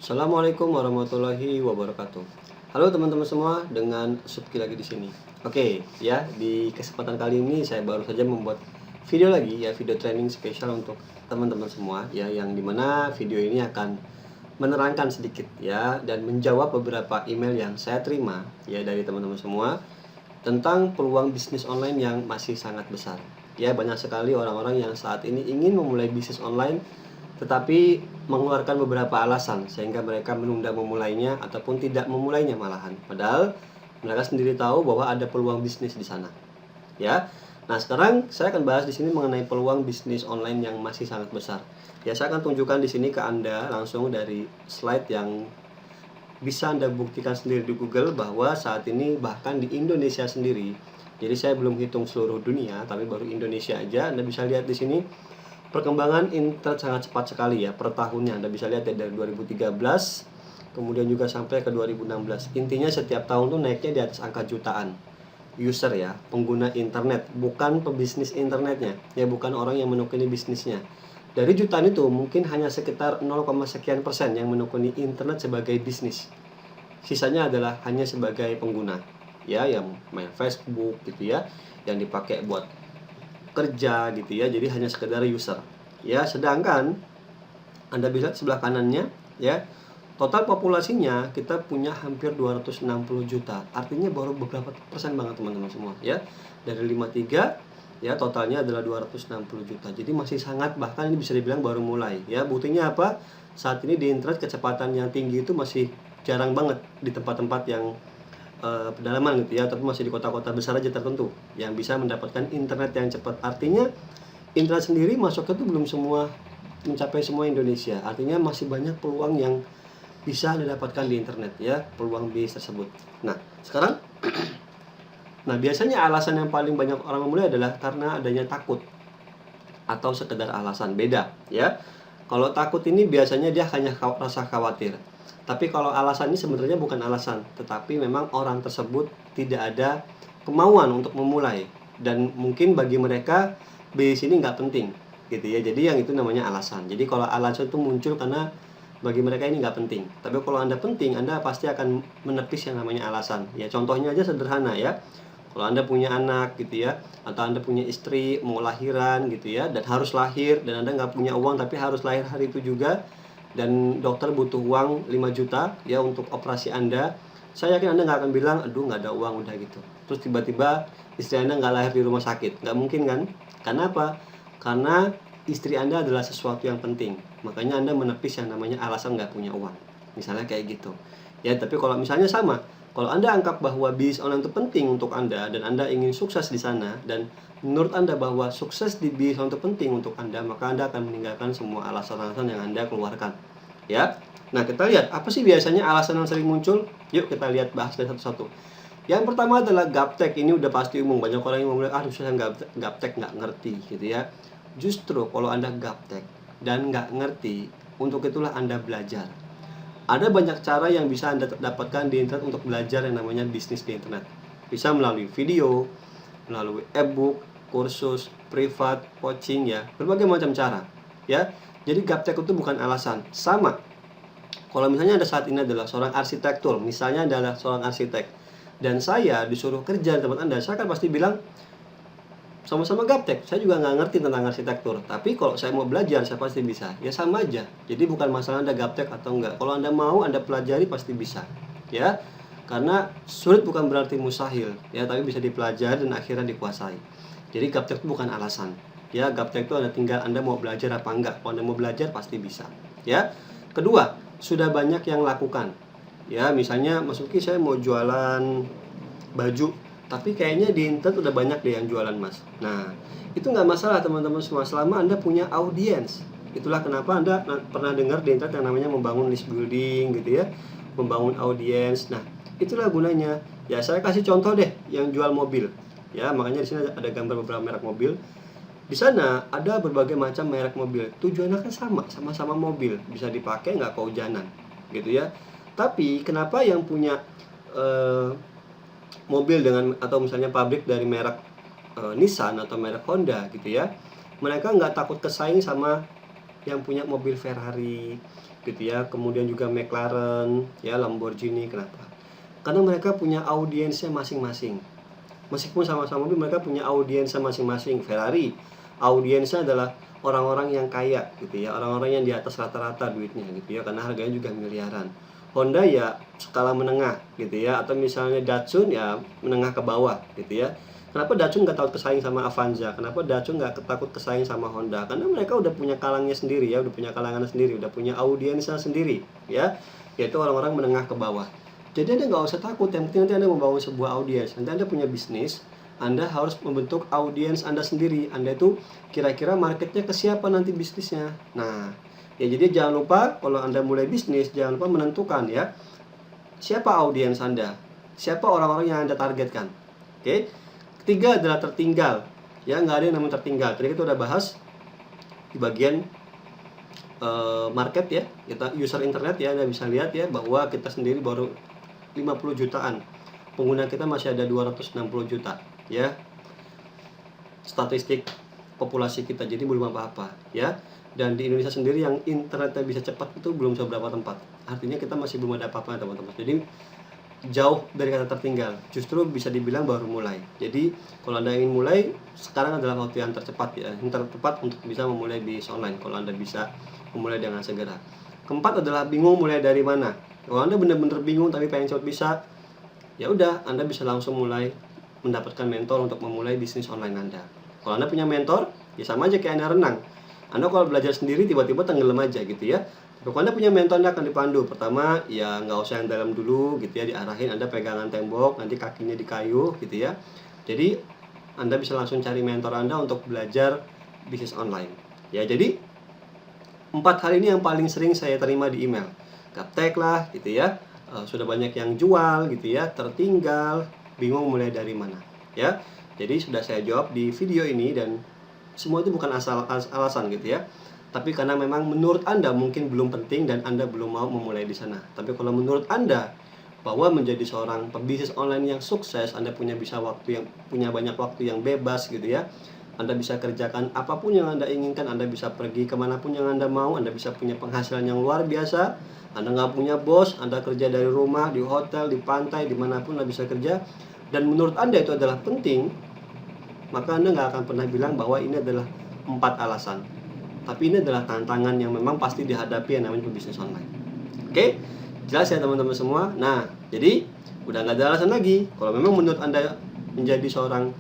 Assalamualaikum warahmatullahi wabarakatuh. Halo teman-teman semua, dengan Subki lagi di sini. Oke, ya, di kesempatan kali ini saya baru saja membuat video lagi, ya, video training spesial untuk teman-teman semua, ya, yang dimana video ini akan menerangkan sedikit, ya, dan menjawab beberapa email yang saya terima, ya, dari teman-teman semua tentang peluang bisnis online yang masih sangat besar. Ya, banyak sekali orang-orang yang saat ini ingin memulai bisnis online tetapi mengeluarkan beberapa alasan sehingga mereka menunda memulainya ataupun tidak memulainya malahan. Padahal mereka sendiri tahu bahwa ada peluang bisnis di sana. Ya. Nah, sekarang saya akan bahas di sini mengenai peluang bisnis online yang masih sangat besar. Ya, saya akan tunjukkan di sini ke Anda langsung dari slide yang bisa Anda buktikan sendiri di Google bahwa saat ini bahkan di Indonesia sendiri. Jadi saya belum hitung seluruh dunia, tapi baru Indonesia aja. Anda bisa lihat di sini perkembangan internet sangat cepat sekali, ya, per tahunnya. Anda bisa lihat ya, dari 2013 kemudian juga sampai ke 2016. Intinya setiap tahun tuh naiknya di atas angka jutaan user, ya, pengguna internet, bukan pebisnis internetnya, ya, bukan orang yang menekuni bisnisnya. Dari jutaan itu mungkin hanya sekitar 0, sekian persen yang menekuni internet sebagai bisnis. Sisanya adalah hanya sebagai pengguna, ya, yang main Facebook gitu, ya, yang dipakai buat kerja gitu, ya, jadi hanya sekedar user, ya. Sedangkan Anda bisa lihat sebelah kanannya, ya, total populasinya kita punya hampir 260 juta, artinya baru beberapa persen banget teman-teman semua, ya. Dari 53, ya, totalnya adalah 260 juta, jadi masih sangat, bahkan ini bisa dibilang baru mulai, ya. Buktinya apa? Saat ini di internet kecepatan yang tinggi itu masih jarang banget di tempat-tempat yang pedalaman gitu, ya, tapi masih di kota-kota besar aja tertentu yang bisa mendapatkan internet yang cepat. Artinya internet sendiri masuknya tuh belum semua mencapai semua Indonesia. Artinya masih banyak peluang yang bisa Anda dapatkan di internet, ya, peluang bisnis tersebut. Nah, sekarang nah, biasanya alasan yang paling banyak orang memulai adalah karena adanya takut atau sekedar alasan. Beda, ya. Kalau takut ini biasanya dia hanya rasa khawatir. Tapi kalau alasan ini sebenarnya bukan alasan, tetapi memang orang tersebut tidak ada kemauan untuk memulai, dan mungkin bagi mereka bisnis ini nggak penting, gitu, ya. Jadi yang itu namanya alasan. Jadi kalau alasan itu muncul karena bagi mereka ini nggak penting. Tapi kalau Anda penting, Anda pasti akan menepis yang namanya alasan. Ya, contohnya aja sederhana, ya. Kalau Anda punya anak gitu, ya, atau Anda punya istri mau lahiran gitu, ya, dan harus lahir, dan Anda nggak punya uang tapi harus lahir hari itu juga, dan dokter butuh uang 5 juta, ya, untuk operasi Anda. Saya yakin Anda nggak akan bilang, aduh nggak ada uang udah gitu. Terus tiba-tiba istri Anda nggak lahir di rumah sakit. Nggak mungkin kan? Karena apa? Karena istri Anda adalah sesuatu yang penting. Makanya Anda menepis yang namanya alasan nggak punya uang. Misalnya kayak gitu. Ya, tapi kalau misalnya sama, kalau Anda anggap bahwa bisnis online itu penting untuk Anda dan Anda ingin sukses di sana, dan menurut Anda bahwa sukses di bisnis online itu penting untuk Anda, maka Anda akan meninggalkan semua alasan-alasan yang Anda keluarkan, ya. Nah, kita lihat apa sih biasanya alasan yang sering muncul. Yuk kita lihat, bahas dari satu-satu. Yang pertama adalah gaptek. Ini udah pasti umum, banyak orang yang ngomong, aduh saya gaptek nggak ngerti gitu, ya. Justru kalau Anda gaptek dan nggak ngerti, untuk itulah Anda belajar. Ada banyak cara yang bisa Anda dapatkan di internet untuk belajar yang namanya bisnis di internet. Bisa melalui video, melalui e-book, kursus, privat, coaching, ya, berbagai macam cara, ya. Jadi gaptek itu bukan alasan. Sama kalau misalnya Anda saat ini adalah seorang arsitektur, misalnya adalah seorang arsitek, dan saya disuruh kerja di tempat Anda, saya akan pasti bilang, sama-sama gaptek, saya juga nggak ngerti tentang arsitektur, tapi kalau saya mau belajar, saya pasti bisa. Ya sama aja. Jadi bukan masalah Anda gaptek atau enggak. Kalau Anda mau, Anda pelajari, pasti bisa, ya. Karena sulit bukan berarti mustahil, ya, tapi bisa dipelajari dan akhirnya dikuasai. Jadi gaptek itu bukan alasan, ya. Gaptek itu tinggal Anda mau belajar apa enggak. Kalau Anda mau belajar, pasti bisa, ya. Kedua, sudah banyak yang lakukan, ya. Misalnya, Mas Uki, saya mau jualan baju, tapi kayaknya di internet udah banyak deh yang jualan, Mas. Nah, itu nggak masalah teman-teman semua, selama Anda punya audiens. Itulah kenapa Anda pernah dengar di internet yang namanya membangun list building gitu, ya, membangun audiens. Nah, itulah gunanya. Ya, saya kasih contoh deh yang jual mobil, ya. Makanya di sini ada gambar beberapa merek mobil. Di sana ada berbagai macam merek mobil. Tujuannya kan sama, sama-sama mobil, bisa dipakai nggak kehujanan, gitu, ya. Tapi kenapa yang punya mobil dengan, atau misalnya pabrik dari merek Nissan atau merek Honda gitu, ya, mereka nggak takut kesaing sama yang punya mobil Ferrari, gitu ya, kemudian juga McLaren, ya, Lamborghini. Kenapa? Karena mereka punya audiensnya masing-masing. Meskipun sama-sama mobil, mereka punya audiensnya masing-masing. Ferrari, audiensnya adalah orang-orang yang kaya gitu ya, orang-orang yang di atas rata-rata duitnya gitu ya, karena harganya juga miliaran. Honda ya skala menengah gitu ya, atau misalnya Datsun ya menengah ke bawah gitu ya. Kenapa Datsun nggak takut kesaing sama Avanza? Kenapa Datsun nggak takut kesaing sama Honda? Karena mereka udah punya kalangnya sendiri ya, udah punya kalangan sendiri, udah punya audiensnya sendiri ya, yaitu orang-orang menengah ke bawah. Jadi Anda nggak usah takut, yang penting nanti Anda membangun sebuah audiens. Nanti Anda punya bisnis, Anda harus membentuk audiens Anda sendiri. Anda itu kira-kira marketnya ke siapa nanti bisnisnya. Nah, ya jadi jangan lupa kalau Anda mulai bisnis, jangan lupa menentukan ya, siapa audiens Anda, siapa orang-orang yang Anda targetkan. Oke. Ketiga adalah tertinggal. Ya, nggak ada yang namanya tertinggal. Tadi kita udah bahas di bagian market ya, kita user internet ya, Anda bisa lihat ya bahwa kita sendiri baru 50 jutaan. Pengguna kita masih ada 260 juta ya. Statistik populasi kita, jadi belum apa-apa ya. Dan di Indonesia sendiri yang internetnya bisa cepat itu belum seberapa tempat. Artinya kita masih belum ada apa-apa teman-teman. Jadi jauh dari kata tertinggal, justru bisa dibilang baru mulai. Jadi kalau Anda ingin mulai, sekarang adalah waktu yang tercepat ya, yang tertepat untuk bisa memulai bisnis online. Kalau Anda bisa memulai dengan segera. Keempat adalah bingung mulai dari mana. Kalau Anda benar-benar bingung tapi pengen cepat bisa, ya udah Anda bisa langsung mulai mendapatkan mentor untuk memulai bisnis online Anda. Kalau Anda punya mentor, ya sama aja kayak Anda renang. Anda kalau belajar sendiri tiba-tiba tenggelam aja gitu ya. Kalau Anda punya mentor, Anda akan dipandu. Pertama, ya nggak usah yang dalam dulu gitu ya, diarahin, Anda pegangan tembok, nanti kakinya di kayu gitu ya. Jadi Anda bisa langsung cari mentor Anda untuk belajar bisnis online. Ya, jadi 4 hal ini yang paling sering saya terima di email. Gaptek lah gitu ya. Sudah banyak yang jual gitu ya, tertinggal, bingung mulai dari mana. Ya. Jadi sudah saya jawab di video ini, dan semua itu bukan alasan gitu ya. Tapi karena memang menurut Anda mungkin belum penting dan Anda belum mau memulai di sana. Tapi kalau menurut Anda bahwa menjadi seorang pebisnis online yang sukses, Anda punya banyak waktu yang bebas gitu ya. Anda bisa kerjakan apapun yang Anda inginkan, Anda bisa pergi kemanapun yang Anda mau, Anda bisa punya penghasilan yang luar biasa, Anda nggak punya bos, Anda kerja dari rumah, di hotel, di pantai, dimanapun Anda bisa kerja, dan menurut Anda itu adalah penting, maka Anda nggak akan pernah bilang bahwa ini adalah 4 alasan. Tapi ini adalah tantangan yang memang pasti dihadapi yang namanya pebisnis online. Oke? Jelas ya teman-teman semua? Nah, jadi udah nggak ada alasan lagi. Kalau memang menurut Anda menjadi seorang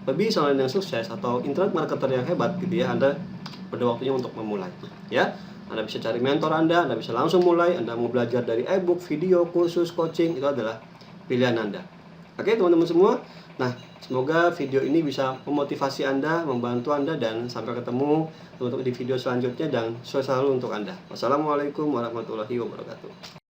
pebisnis online yang sukses atau internet marketer yang hebat gitu ya, Anda pada waktunya untuk memulai. Ya, Anda bisa cari mentor Anda bisa langsung mulai. Anda mau belajar dari e-book, video, kursus, coaching, itu adalah pilihan Anda. Oke teman-teman semua? Nah, semoga video ini bisa memotivasi Anda, membantu Anda, dan sampai ketemu untuk di video selanjutnya, dan sukses selalu untuk Anda. Wassalamualaikum warahmatullahi wabarakatuh.